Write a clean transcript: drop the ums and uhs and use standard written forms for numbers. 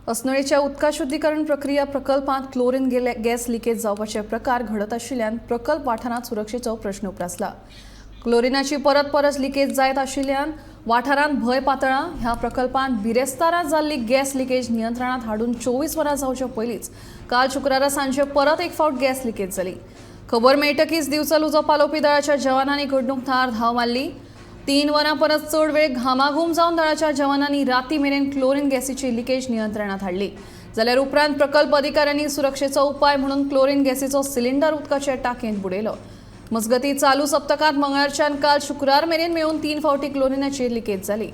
अस्नळेच्या उदका शुद्धीकरण प्रक्रिया प्रकल्पात क्लोरीन गॅस लिकेज जावपाचे प्रकार घडत आशिल्ल्यान प्रकल्प वाठारांत सुरक्षेचो प्रश्न उप्रासला। क्लोरिनाची परत लिकेज जायत आशिल्ल्यान वाठारांत भय पातळ्ळा। ह्या प्रकल्पात बिरेस्तारा जाल्ली गॅस लिकेज नियंत्रणात हाडून 24 वरां जावचे पयलींच काल शुक्रारा सांजे परत एक फावट गॅस लिकेज जाली। खबर मेळटकीच दिवचल उजो पालोवपी दळाच्या जवानांनी घडणूक थळार धांव मारली। 3 वरां परस चड वेळ घामाघूम जावन दळाच्या जवानांनी राती मेरेन क्लोरीन गॅसीची लिकेज नियंत्रणात हाडली। जाल्यार उपरांत प्रकल्प अधिकाऱ्यांनी सुरक्षेचो उपाय म्हणून क्लोरीन गॅसीचो सिलिंडर उदकाचे टाकयेंत बुडयलो। मजगतीं चालू सप्तकांत मंगळारच्यान काल शुक्रार मेरेन मेळून 3 फावटी क्लोरिनाची लिकेज जाली।